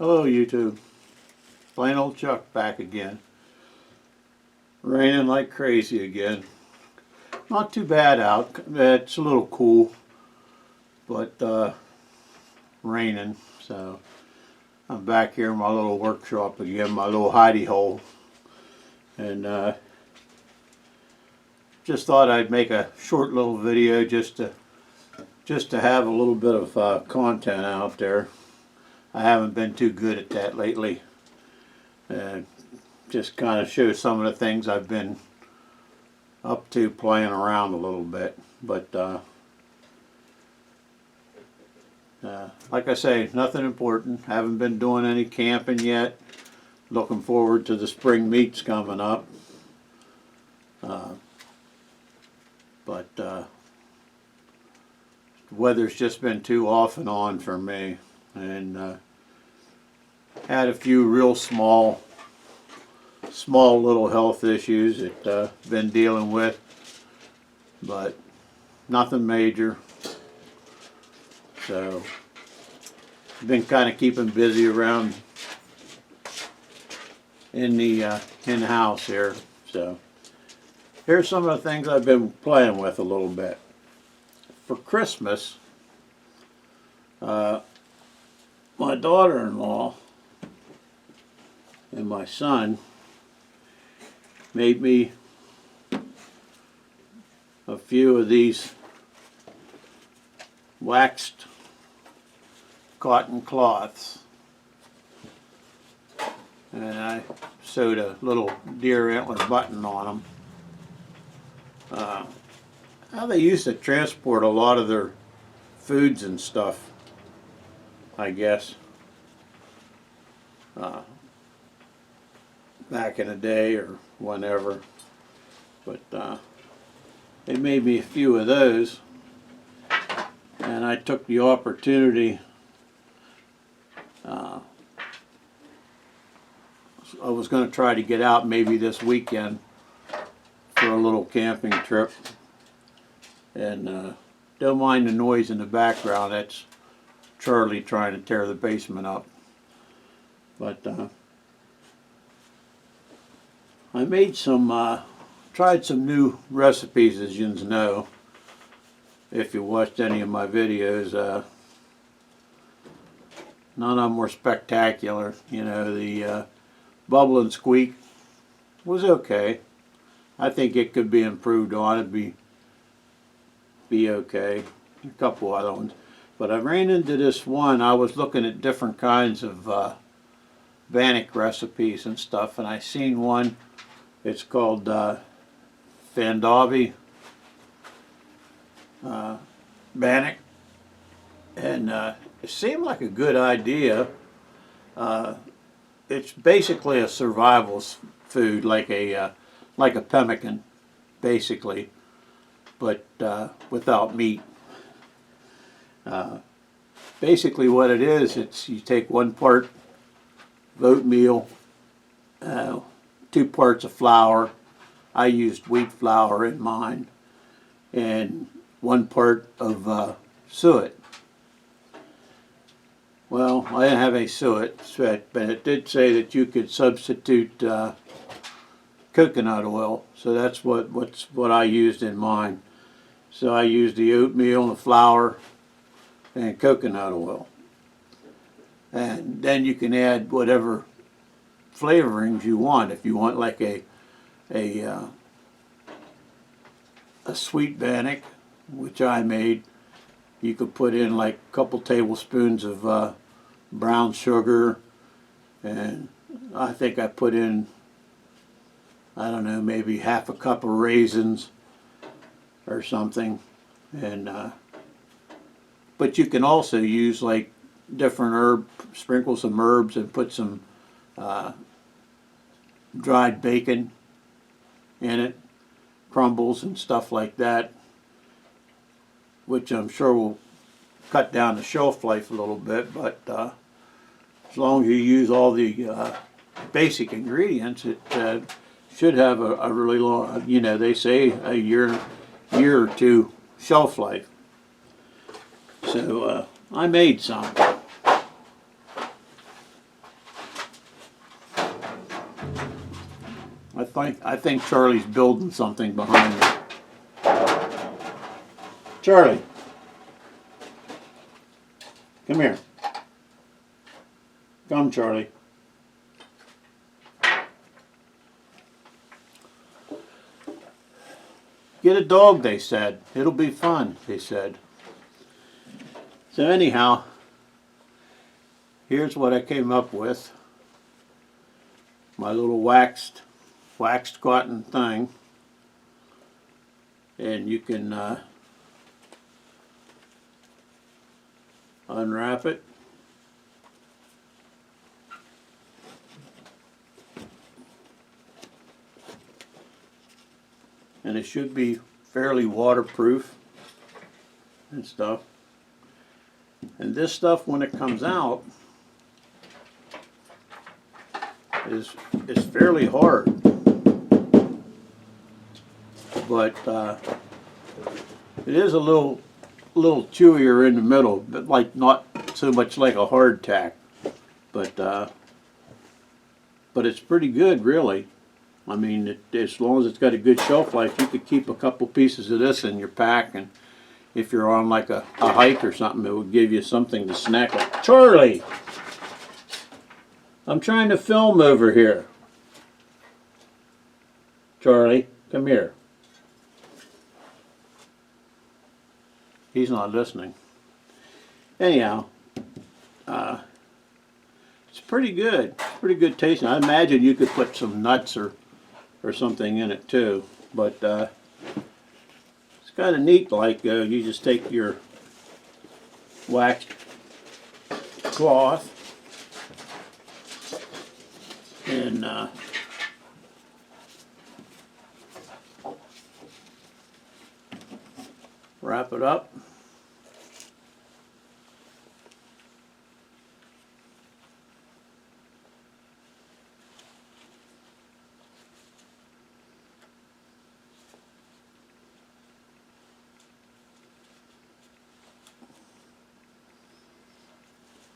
Hello YouTube. Plain old Chuck back again. Raining like crazy again. Not too bad out. It's a little cool, but raining. So I'm back here in my little workshop again, my little hidey hole. And just thought I'd make a short little video just to have a little bit of content out there. I haven't been too good at that lately. Just kind of show some of the things I've been up to, playing around a little bit. But like I say, nothing important. Haven't been doing any camping yet. Looking forward to the spring meets coming up. But the weather's just been too off and on for me. And had a few real small little health issues that I've been dealing with, but nothing major. So been kind of keeping busy around in the house here. So here's some of the things I've been playing with a little bit. For Christmas, my daughter-in-law and my son made me a few of these waxed cotton cloths, and I sewed a little deer antler button on them. How they used to transport a lot of their foods and stuff, I guess, back in the day or whenever. But they made me a few of those, and I took the opportunity. I was going to try to get out maybe this weekend for a little camping trip, and don't mind the noise in the background. That's Charlie trying to tear the basement up. But I made some, tried some new recipes, as you know, if you watched any of my videos. None of them were spectacular. You know, the bubble and squeak was okay. I think it could be improved on. It'd be okay. A couple other ones. But I ran into this one. I was looking at different kinds of bannock recipes and stuff, and I seen one. It's called bannock, and it seemed like a good idea. It's basically a survival food, like a pemmican, basically, but without meat. Basically, what it is, it's you take 1 part of oatmeal, 2 parts of flour. I used wheat flour in mine, and 1 part of suet. Well, I didn't have any suet, but it did say that you could substitute coconut oil, so that's what I used in mine. So I used the oatmeal, the flour, and coconut oil, and then you can add whatever flavorings you want. If you want like a sweet bannock, which I made, you could put in like a couple tablespoons of brown sugar, and I think I put in, I don't know, maybe half a cup of raisins or something. And but you can also use like different sprinkle some herbs and put some dried bacon in it, crumbles and stuff like that, which I'm sure will cut down the shelf life a little bit. But as long as you use all the basic ingredients, it should have a really long, you know, they say a year or two shelf life. So I made some. I think Charlie's building something behind me. Charlie, come here. Come, Charlie. Get a dog, they said. It'll be fun, they said. So anyhow, here's what I came up with. My little waxed cotton thing. And you can unwrap it. And it should be fairly waterproof and stuff. And this stuff, when it comes out, is fairly hard. But it is a little chewier in the middle, but like not so much like a hardtack. But it's pretty good, really. I mean, as long as it's got a good shelf life, you could keep a couple pieces of this in your pack, and if you're on like a hike or something, it would give you something to snack on. Charlie! I'm trying to film over here. Charlie, come here. He's not listening. Anyhow, it's pretty good. Pretty good tasting. I imagine you could put some nuts or something in it too. But it's kind of neat. Like you just take your waxed cloth and wrap it up.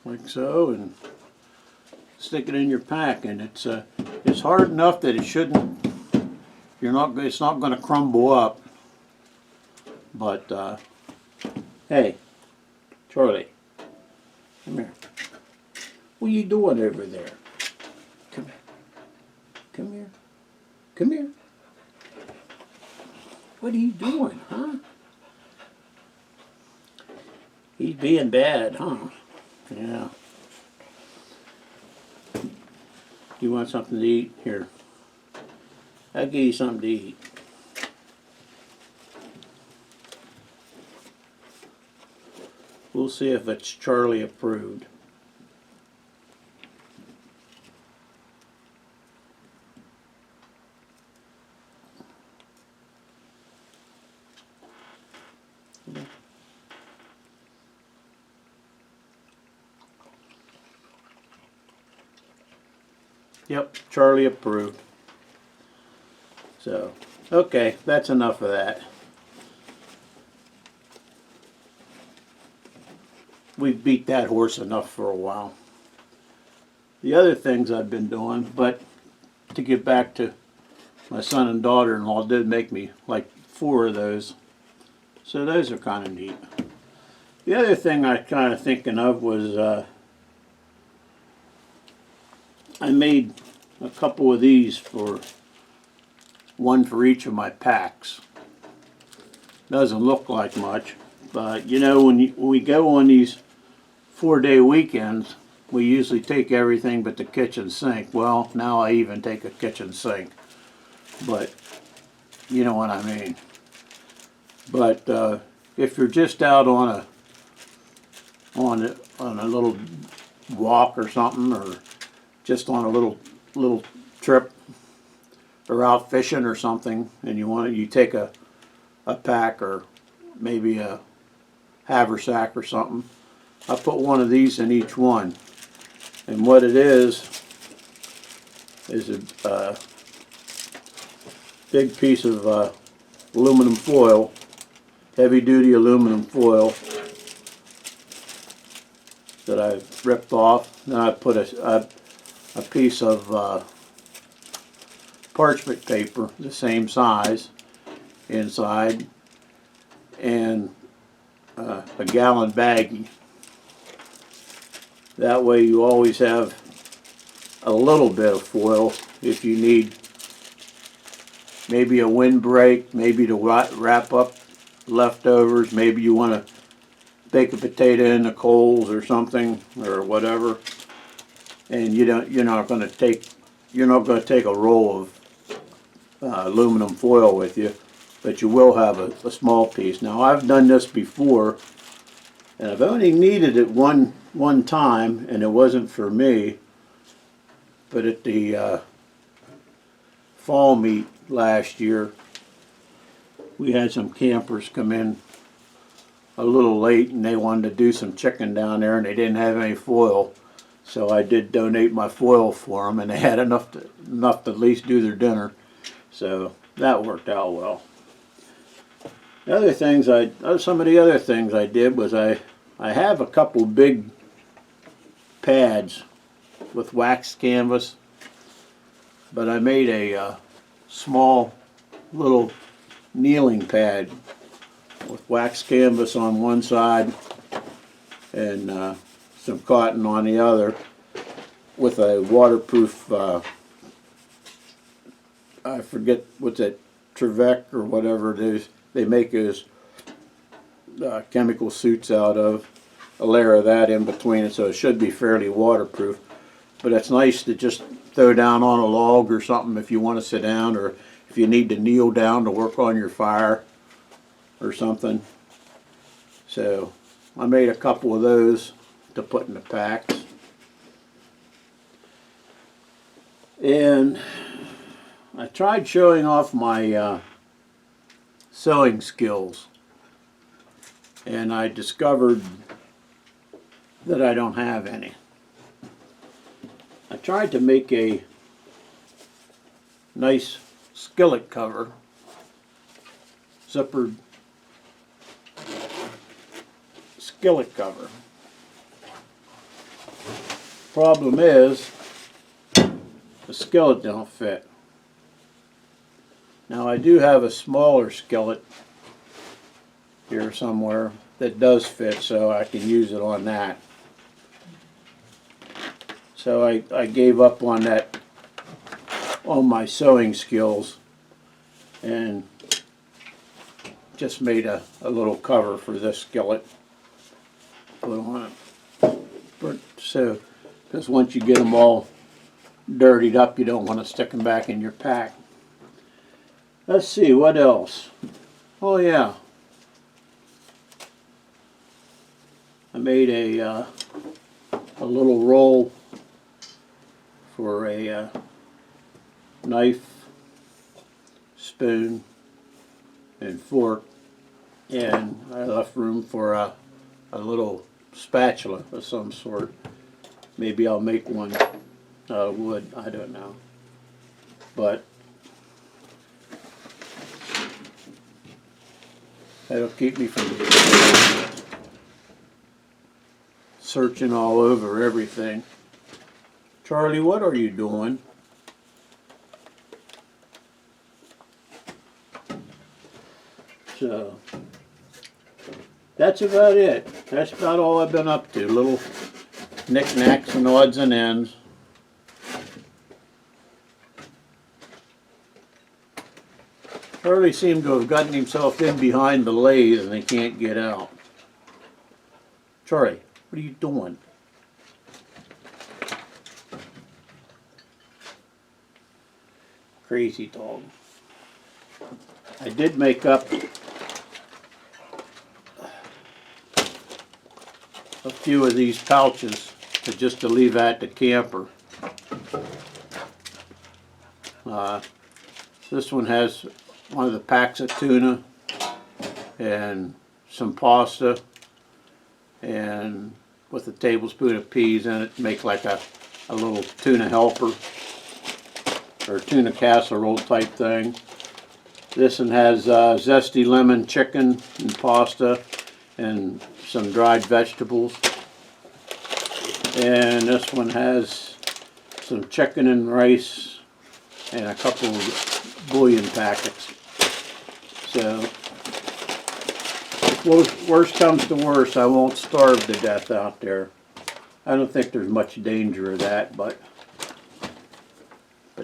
Like so, and stick it in your pack, and it's hard enough that it shouldn't. It's not going to crumble up. But hey, Charlie, come here. What are you doing over there? Come here. Come here. Come here. What are you doing, huh? He's being bad, huh? Yeah. You want something to eat? Here. I'll give you something to eat. We'll see if it's Charlie approved. Yep, Charlie approved. So, okay, that's enough of that. We've beat that horse enough for a while. The other things I've been doing, but to get back to my son and daughter-in-law, did make me like 4 of those. So those are kind of neat. The other thing I kind of thinking of was I made a couple of these, one for each of my packs. Doesn't look like much, but you know, when we go on these 4-day weekends, we usually take everything but the kitchen sink. Well, now I even take a kitchen sink, but you know what I mean. But if you're just out on a little walk or something, or just on a little trip, or out fishing or something, and you take a pack or maybe a haversack or something, I put one of these in each one. And what it is a big piece of aluminum foil, heavy duty aluminum foil that I've ripped off. Then I put a piece of parchment paper the same size inside, and a gallon baggie. That way you always have a little bit of foil if you need maybe a windbreak, maybe to wrap up leftovers, maybe you want to bake a potato in the coals or something or whatever, and you're not going to take a roll of aluminum foil with you, but you will have a small piece. Now I've done this before, and I've only needed it one time, and it wasn't for me, but at the fall meet last year, we had some campers come in a little late, and they wanted to do some chicken down there, and they didn't have any foil, so I did donate my foil for them, and they had enough to at least do their dinner, so that worked out well. The other things some of the other things I did was I have a couple big pads with wax canvas, but I made a small little kneeling pad with wax canvas on one side and some cotton on the other, with a waterproof, I forget what's that, Trevec or whatever it is they make those chemical suits out of, a layer of that in between it, so it should be fairly waterproof. But it's nice to just throw down on a log or something if you want to sit down, or if you need to kneel down to work on your fire or something. So I made a couple of those to put in the packs. And I tried showing off my sewing skills, and I discovered that I don't have any. I tried to make a nice skillet cover, zippered skillet cover. Problem is, the skillet don't fit. Now I do have a smaller skillet here somewhere that does fit, so I can use it on that. So I gave up on that, on my sewing skills, and just made a little cover for this skillet. Put on it. So, because once you get them all dirtied up, you don't want to stick them back in your pack. Let's see, what else? Oh yeah, I made a little roll for a knife, spoon, and fork, and I left room for a little spatula of some sort. Maybe I'll make one out of wood, I don't know. But that'll keep me from searching all over everything. Charlie, what are you doing? So that's about it. That's about all I've been up to. Little knickknacks and odds and ends. Charlie seemed to have gotten himself in behind the lathe and he can't get out. Charlie, what are you doing? Crazy dog. I did make up a few of these pouches just to leave at the camper. This one has one of the packs of tuna and some pasta, and with a tablespoon of peas in it, make like a little tuna helper or tuna casserole type thing. This one has zesty lemon chicken and pasta and some dried vegetables. And this one has some chicken and rice and a couple of bouillon packets. So, if worst comes to worst, I won't starve to death out there. I don't think there's much danger of that, but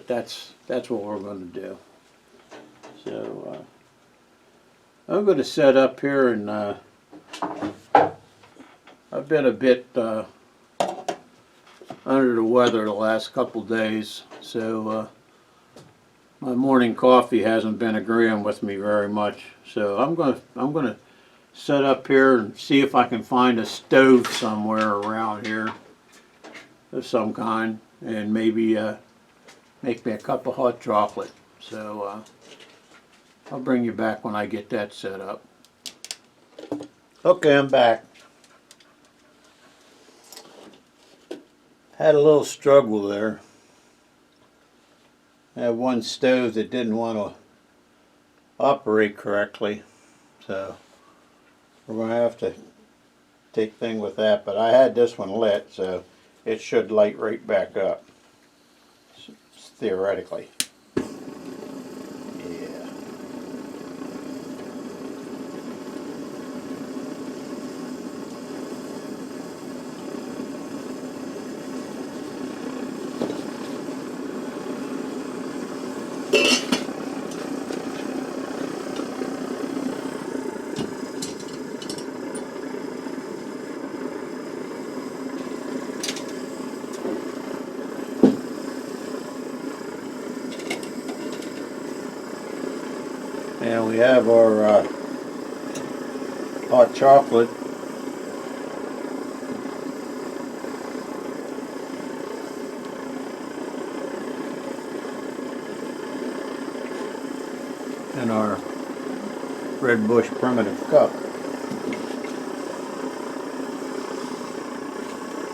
that's what we're going to do. So I'm going to set up here, and I've been a bit under the weather the last couple days, so my morning coffee hasn't been agreeing with me very much. So I'm gonna set up here and see if I can find a stove somewhere around here of some kind, and maybe make me a cup of hot chocolate. So I'll bring you back when I get that set up. Okay, I'm back. Had a little struggle there. I had one stove that didn't want to operate correctly, so we're going to have to take thing with that. But I had this one lit, so it should light right back up, theoretically. Yeah. And we have our hot chocolate. In our Red Bush primitive cup.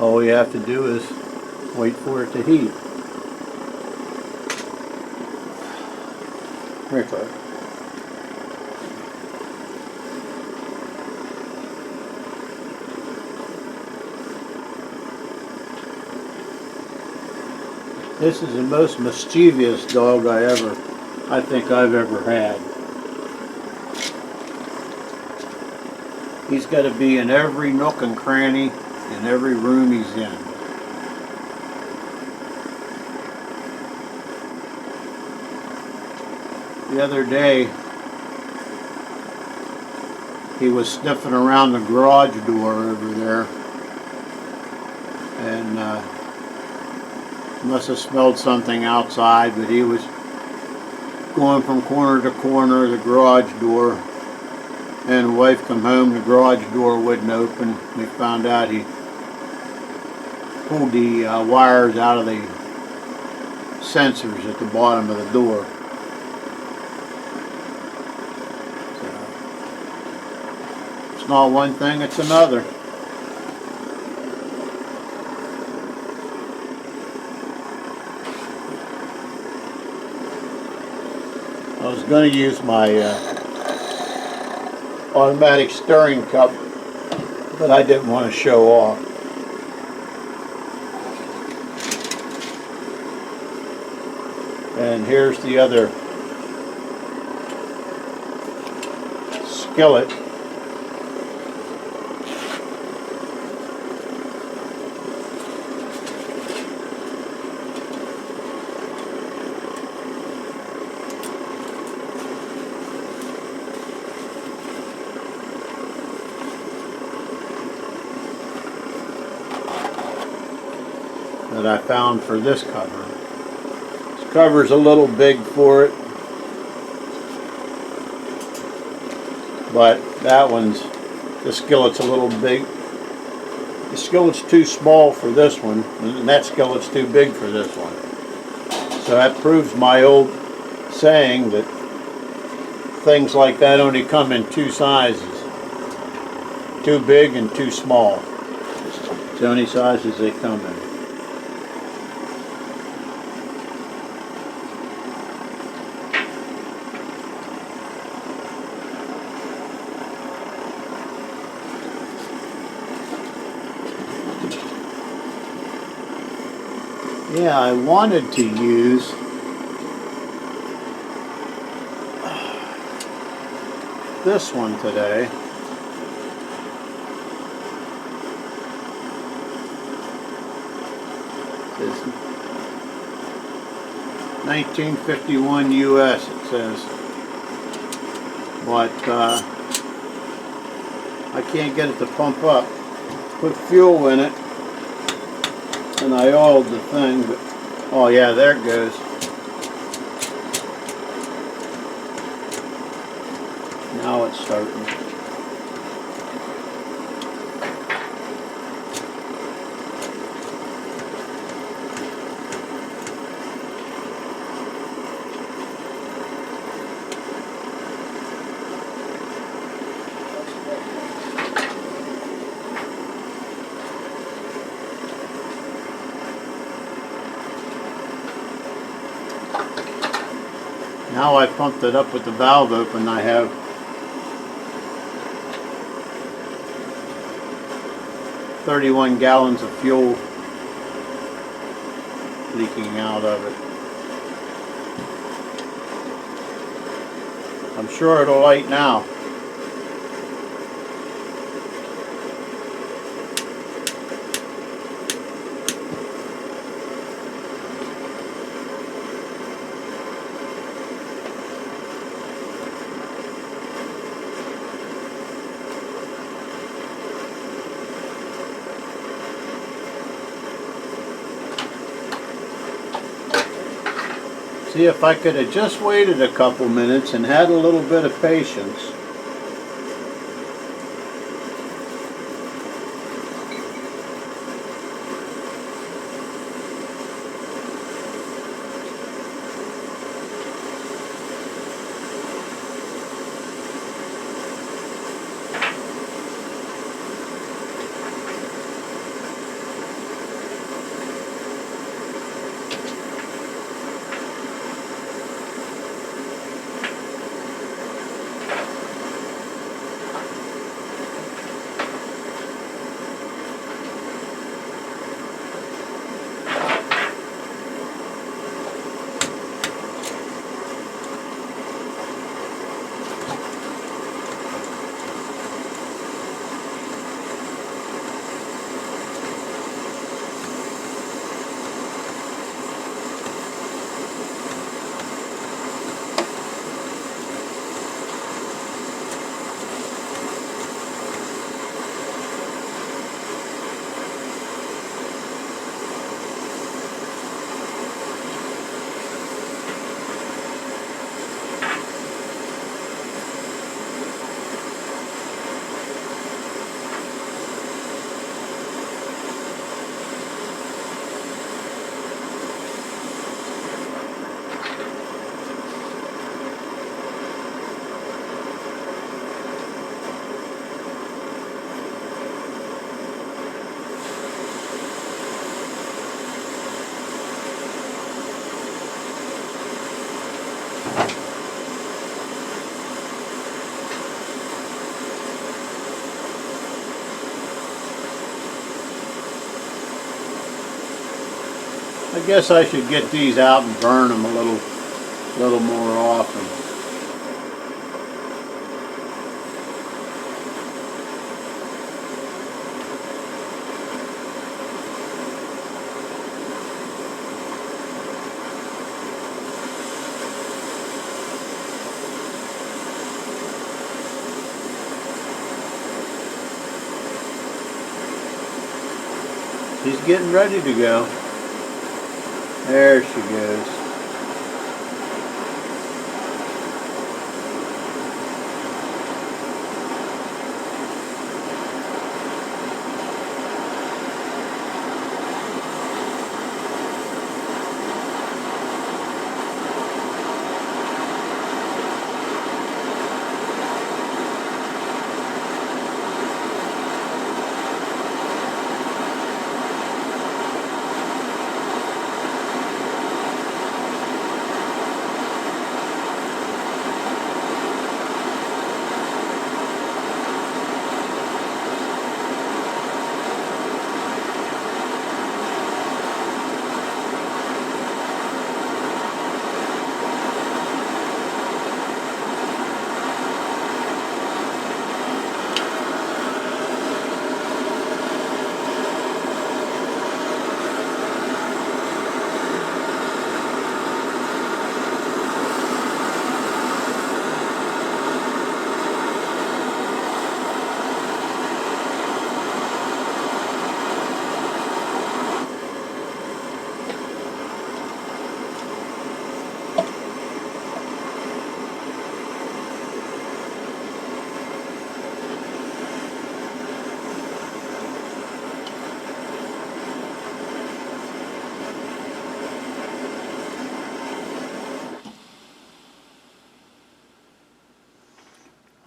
All we have to do is wait for it to heat. Here it goes. This is the most mischievous dog I think I've ever had. He's got to be in every nook and cranny in every room he's in. The other day, he was sniffing around the garage door over there, and must have smelled something outside, but he was going from corner to corner of the garage door, and the wife come home, the garage door wouldn't open. We found out he pulled the wires out of the sensors at the bottom of the door. So, it's not one thing, it's another. I was going to use my automatic stirring cup, but I didn't want to show off. And here's the other skillet. That I found for this cover. This cover's a little big for it, but that one's, the skillet's a little big. The skillet's too small for this one, and that skillet's too big for this one. So that proves my old saying that things like that only come in two sizes. Too big and too small. It's the only sizes they come in. Yeah, I wanted to use this one today. It's 1951 US, it says. But I can't get it to pump up. Put fuel in it, and I oiled the thing, but oh yeah, there it goes. Now it's starting. Now I pumped it up with the valve open. I have 31 gallons of fuel leaking out of it. I'm sure it'll light now. See, if I could have just waited a couple minutes and had a little bit of patience. I guess I should get these out and burn them a little more often. She's getting ready to go. There she goes.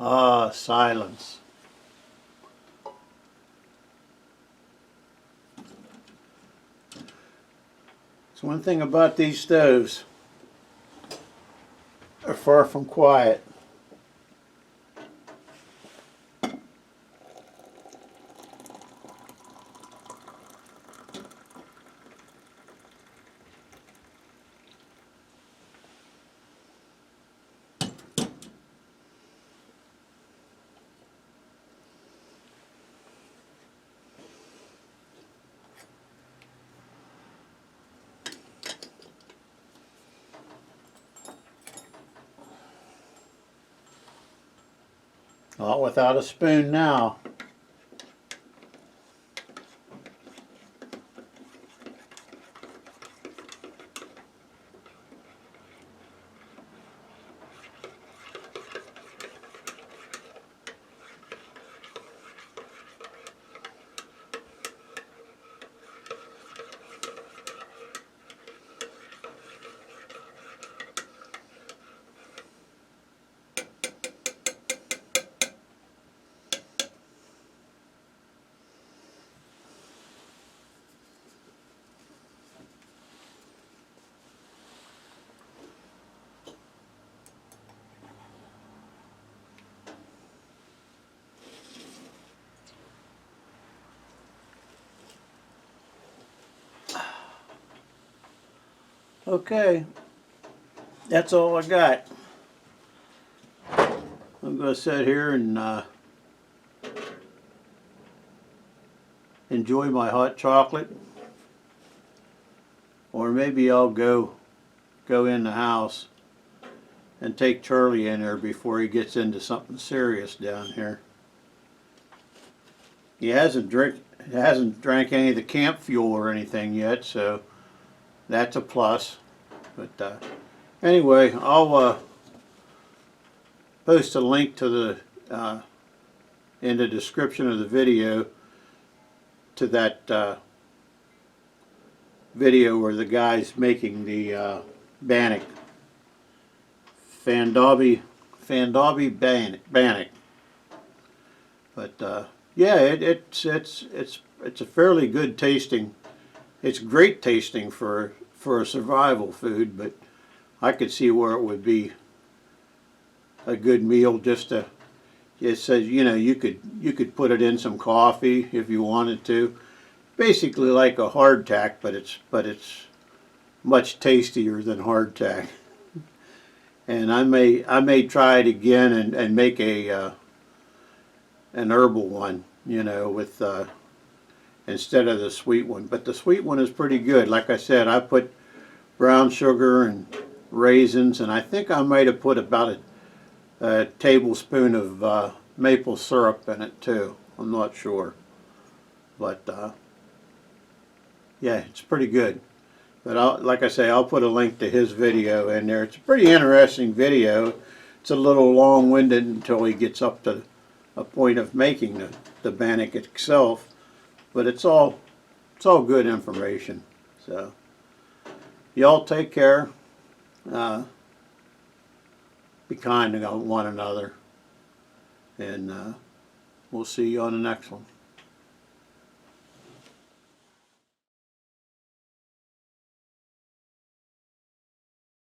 Ah, silence. So one thing about these stoves, they're far from quiet. Not without a spoon now. Okay, that's all I got. I'm going to sit here and enjoy my hot chocolate, or maybe I'll go in the house and take Charlie in there before he gets into something serious down here. He hasn't drank any of the camp fuel or anything yet, so that's a plus. But anyway, I'll post a link to the in the description of the video to that video where the guy's making the bannock, Fandabi bannock. But yeah, it's a fairly good tasting. It's great tasting for a survival food, but I could see where it would be a good meal just to. It says, you know, you could put it in some coffee if you wanted to. Basically like a hardtack, but it's much tastier than hardtack. And I may try it again and make a an herbal one, you know, with instead of the sweet one. But the sweet one is pretty good. Like I said, I put brown sugar and raisins, and I think I might have put about a tablespoon of maple syrup in it too. I'm not sure, but yeah, it's pretty good. But like I say, I'll put a link to his video in there. It's a pretty interesting video. It's a little long-winded until he gets up to a point of making the bannock itself, but it's all good information. So y'all take care. Be kind to one another, and we'll see you on the next one.